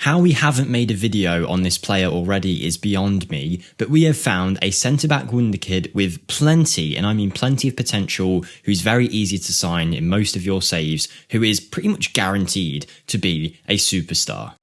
How we haven't made a video on this player already is beyond me, but we have found a centre-back Wonderkid with plenty, and I mean plenty of potential, who's very easy to sign in most of your saves, who is pretty much guaranteed to be a superstar.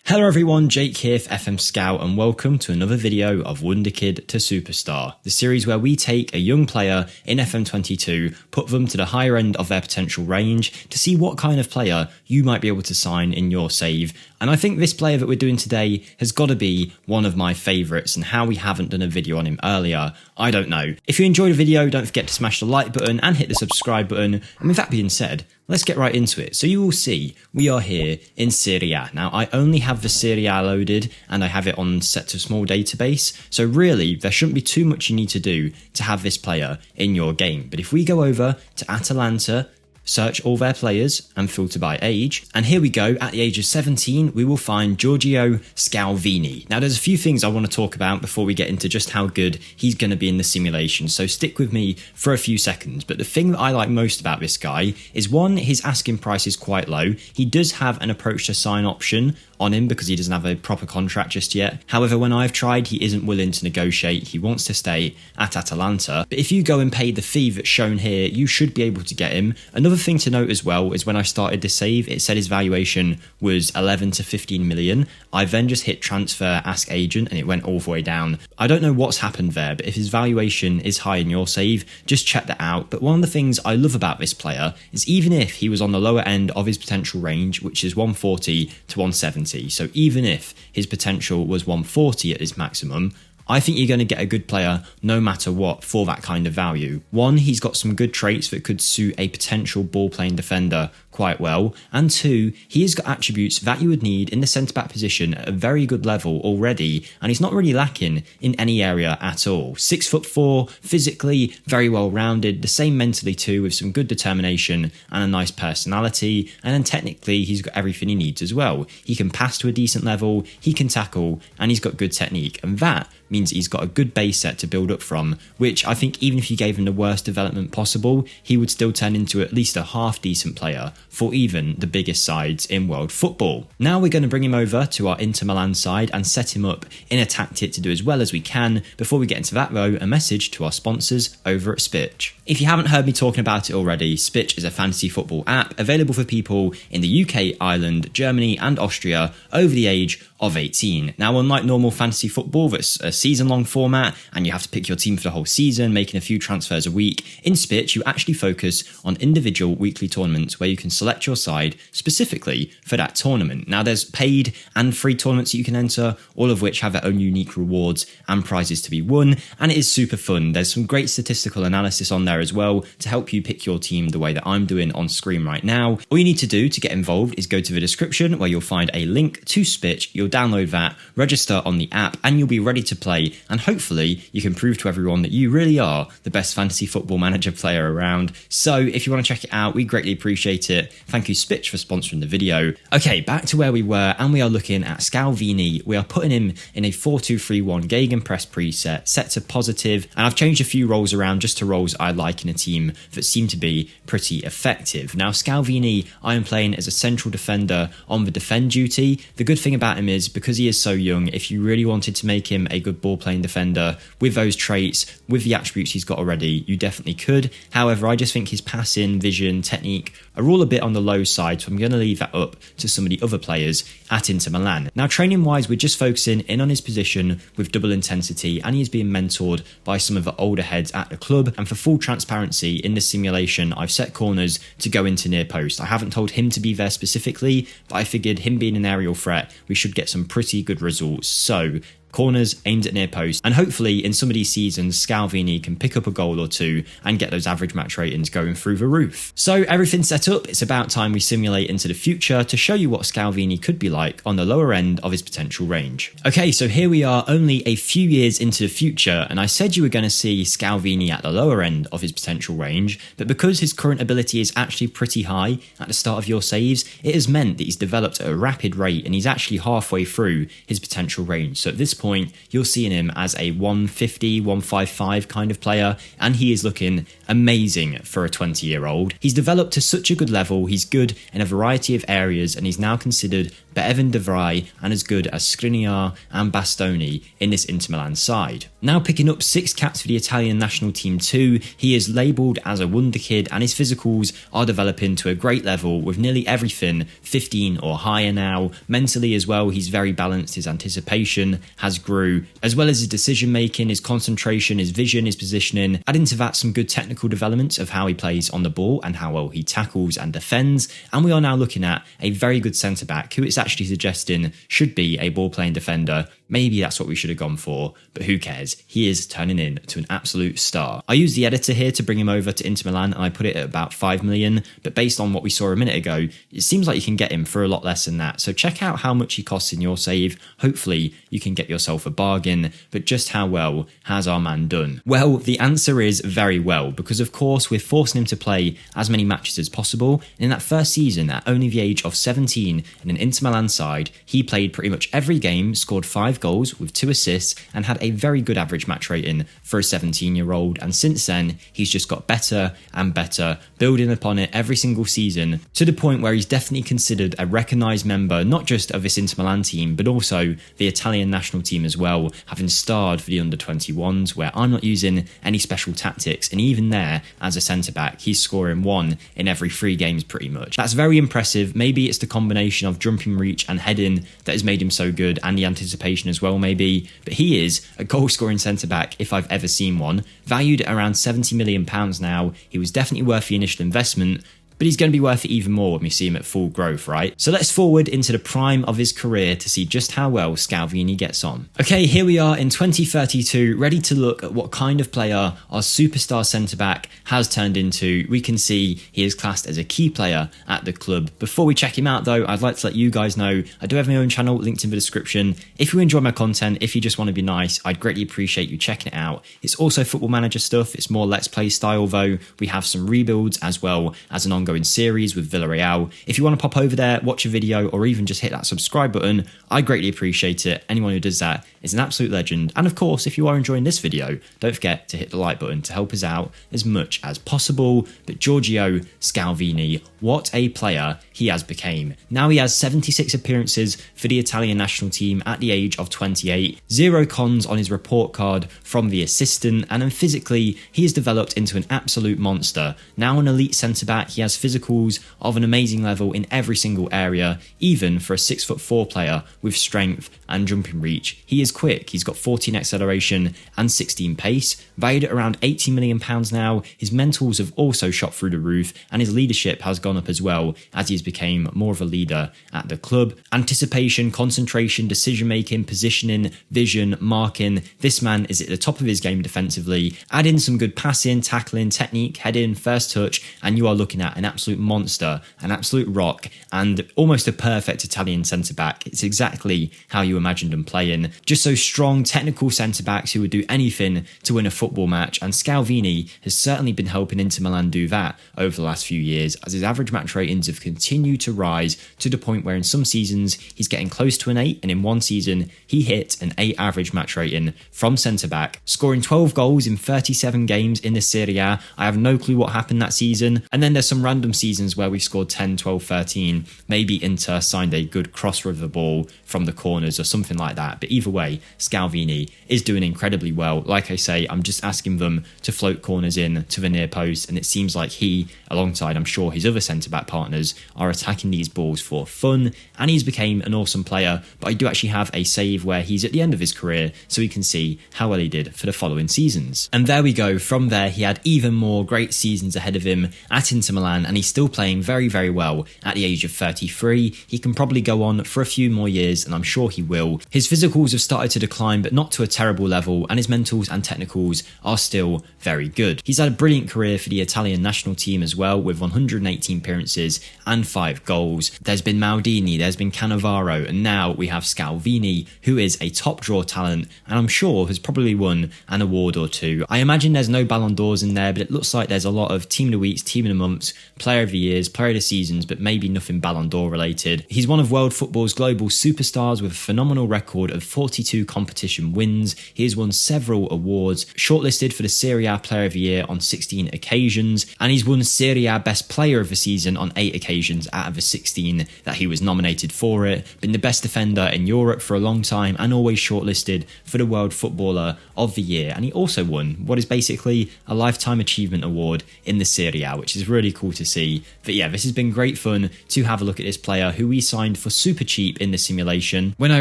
Hello everyone, Jake here for FMSCOUT and welcome to another video of Wonderkid to Superstar, the series where we take a young player in FM22, put them to the higher end of their potential range to see what kind of player you might be able to sign in your save. And I think this player that we're doing today has got to be one of my favourites, and how we haven't done a video on him earlier, I don't know. If you enjoyed the video, don't forget to smash the like button and hit the subscribe button, and with that being said, let's get right into it. So you will see we are here in Serie A. Now I only have the Serie A loaded and I have it on set to small database. So really there shouldn't be too much you need to do to have this player in your game. But if we go over to Atalanta, search all their players and filter by age, and here we go. At the age of 17 we will find Giorgio Scalvini. Now there's a few things I want to talk about before we get into just how good he's going to be in the simulation, so stick with me for a few seconds. But the thing that I like most about this guy is, one, his asking price is quite low. He does have an approach to sign option on him because he doesn't have a proper contract just yet. However, when I've tried, he isn't willing to negotiate. He wants to stay at Atalanta. But if you go and pay the fee that's shown here, you should be able to get him. Another thing to note as well is when I started this save, it said his valuation was 11 to 15 million. I then just hit transfer, ask agent, and it went all the way down. I don't know what's happened there, but if his valuation is high in your save, just check that out. But one of the things I love about this player is, even if he was on the lower end of his potential range, which is 140 to 170, so even if his potential was 140 at his maximum, I think you're going to get a good player no matter what for that kind of value. One, he's got some good traits that could suit a potential ball-playing defender quite well, and two, he has got attributes that you would need in the centre-back position at a very good level already, and he's not really lacking in any area at all. 6'4", physically very well-rounded, the same mentally too, with some good determination and a nice personality, and then technically he's got everything he needs as well. He can pass to a decent level, he can tackle, and he's got good technique, and that means he's got a good base set to build up from, which I think even if you gave him the worst development possible, he would still turn into at least a half-decent player for even the biggest sides in world football. Now we're going to bring him over to our Inter Milan side and set him up in a tactic to do as well as we can. Before we get into that though, a message to our sponsors over at SPITCH. If you haven't heard me talking about it already, SPITCH is a fantasy football app available for people in the UK, Ireland, Germany and Austria over the age of 18. Now, unlike normal fantasy football that's a season-long format and you have to pick your team for the whole season, making a few transfers a week, in SPITCH you actually focus on individual weekly tournaments where you can select your side specifically for that tournament. Now, there's paid and free tournaments that you can enter, all of which have their own unique rewards and prizes to be won, and it is super fun. There's some great statistical analysis on there as well to help you pick your team the way that I'm doing on screen right now. All you need to do to get involved is go to the description where you'll find a link to SPITCH. You'll download that, register on the app, and you'll be ready to play, and hopefully you can prove to everyone that you really are the best fantasy football manager player around. So if you want to check it out, we greatly appreciate it. Thank you SPITCH for sponsoring the video. Okay, back to where we were, and we are looking at Scalvini. We are putting him in a 4-2-3-1 gegenpress preset, set to positive, and I've changed a few roles around just to roles I like in a team that seem to be pretty effective. Now Scalvini, I am playing as a central defender on the defend duty. The good thing about him is, because he is so young, if you really wanted to make him a good ball playing defender with those traits, with the attributes he's got already, you definitely could. However, I just think his passing, vision, technique are all a bit on the low side, so I'm going to leave that up to some of the other players at Inter Milan. Now training wise, we're just focusing in on his position with double intensity, and he is being mentored by some of the older heads at the club. And for full transparency, in the simulation I've set corners to go into near post. I haven't told him to be there specifically, but I figured him being an aerial threat, we should get some pretty good results. So corners aimed at near post, and hopefully in some of these seasons Scalvini can pick up a goal or two and get those average match ratings going through the roof. So everything's set up, it's about time we simulate into the future to show you what Scalvini could be like on the lower end of his potential range. Okay, so here we are only a few years into the future, and I said you were going to see Scalvini at the lower end of his potential range, but because his current ability is actually pretty high at the start of your saves, it has meant that he's developed at a rapid rate and he's actually halfway through his potential range. So at this point, you're seeing him as a 150, 155 kind of player, and he is looking amazing for a 20-year-old. He's developed to such a good level, he's good in a variety of areas, and he's now considered better than De Vrij and as good as Skriniar and Bastoni in this Inter Milan side. Now picking up 6 caps for the Italian national team too, he is labelled as a Wonderkid, and his physicals are developing to a great level with nearly everything 15 or higher now. Mentally as well, he's very balanced, his anticipation has grew, as well as his decision making, his concentration, his vision, his positioning. Add into that some good technical developments of how he plays on the ball and how well he tackles and defends, and we are now looking at a very good centre back who it's actually suggesting should be a ball playing defender. Maybe that's what we should have gone for, but who cares? He is turning into an absolute star. I used the editor here to bring him over to Inter Milan, and I put it at about 5 million, but based on what we saw a minute ago, it seems like you can get him for a lot less than that. So check out how much he costs in your save. Hopefully you can get yourself a bargain, but just how well has our man done? Well, the answer is very well, because of course we're forcing him to play as many matches as possible. And in that first season, at only the age of 17 in an Inter Milan side, he played pretty much every game, scored 5 goals with 2 assists, and had a very good average match rating for a 17-year-old. And since then, he's just got better and better, building upon it every single season, to the point where he's definitely considered a recognised member, not just of this Inter Milan team, but also the Italian national team as well, having starred for the under-21s, where I'm not using any special tactics, and even there, as a centre-back, he's scoring 1 in every 3 games pretty much. That's very impressive. Maybe it's the combination of jumping reach and heading that has made him so good, and the anticipation as well maybe, but he is a goal-scoring centre-back if I've ever seen one. Valued at around £70 million now, he was definitely worth the initial investment, but he's going to be worth it even more when we see him at full growth, right? So let's forward into the prime of his career to see just how well Scalvini gets on. Okay, here we are in 2032, ready to look at what kind of player our superstar centre-back has turned into. We can see he is classed as a key player at the club. Before we check him out though, I'd like to let you guys know I do have my own channel linked in the description. If you enjoy my content, if you just want to be nice, I'd greatly appreciate you checking it out. It's also Football Manager stuff, it's more Let's Play style though. We have some rebuilds as well as an ongoing series with Villarreal. If you want to pop over there, watch a video, or even just hit that subscribe button, I greatly appreciate it. Anyone who does that is an absolute legend. And of course, if you are enjoying this video, don't forget to hit the like button to help us out as much as possible. But Giorgio Scalvini, what a player he has become. Now he has 76 appearances for the Italian national team at the age of 28, 0 cons on his report card from the assistant, and then physically he has developed into an absolute monster. Now an elite centre-back, he has physicals of an amazing level in every single area, even for a 6'4" player with strength and jumping reach. He is quick, he's got 14 acceleration and 16 pace, valued at around £80 million now. His mentals have also shot through the roof, and his leadership has gone up as well as he's become more of a leader at the club. Anticipation, concentration, decision making, positioning, vision, marking. This man is at the top of his game defensively. Add in some good passing, tackling, technique, heading, first touch, and you are looking at an absolute monster, an absolute rock, and almost a perfect Italian centre-back. It's exactly how you imagined him playing. Just so strong, technical centre-backs who would do anything to win a football match, and Scalvini has certainly been helping Inter Milan do that over the last few years, as his average match ratings have continued to rise to the point where in some seasons he's getting close to an 8, and in one season he hit an 8 average match rating from centre-back, scoring 12 goals in 37 games in the Serie A. I have no clue what happened that season, and then there's some random seasons where we've scored 10, 12, 13. Maybe Inter signed a good crosser of the ball from the corners or something like that. But either way, Scalvini is doing incredibly well. Like I say, I'm just asking them to float corners in to the near post, and it seems like he, alongside I'm sure his other centre-back partners, are attacking these balls for fun, and he's became an awesome player. But I do actually have a save where he's at the end of his career, so we can see how well he did for the following seasons. And there we go. From there, he had even more great seasons ahead of him at Inter Milan, and he's still playing very, very well at the age of 33. He can probably go on for a few more years, and I'm sure he will. His physicals have started to decline, but not to a terrible level, and his mentals and technicals are still very good. He's had a brilliant career for the Italian national team as well, with 118 appearances and 5 goals. There's been Maldini, there's been Cannavaro, and now we have Scalvini, who is a top draw talent, and I'm sure has probably won an award or two. I imagine there's no Ballon d'Ors in there, but it looks like there's a lot of Team of the Weeks, Team of the Months, Player of the Years, Player of the Seasons, but maybe nothing Ballon d'Or related. He's one of world football's global superstars with a phenomenal record of 42 competition wins. He has won several awards, shortlisted for the Serie A Player of the Year on 16 occasions, and he's won Serie A Best Player of the Season on 8 occasions out of the 16 that he was nominated for it. Been the best defender in Europe for a long time and always shortlisted for the World Footballer of the Year. And he also won what is basically a Lifetime Achievement Award in the Serie A, which is really cool to see. But yeah, this has been great fun to have a look at this player who we signed for super cheap in the simulation. When I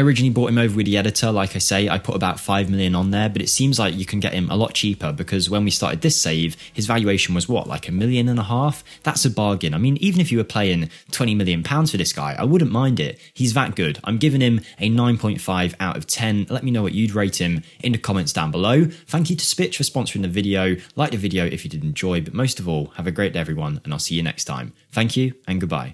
originally bought him over with the editor, like I say, I put about 5 million on there, but it seems like you can get him a lot cheaper because when we started this save, his valuation was what, like $1.5 million? That's a bargain. I mean, even if you were playing £20 million for this guy, I wouldn't mind it. He's that good. I'm giving him a 9.5 out of 10. Let me know what you'd rate him in the comments down below. Thank you to SPITCH for sponsoring the video. Like the video if you did enjoy, but most of all, have a great day everyone, and I'll see you next time. Thank you and goodbye.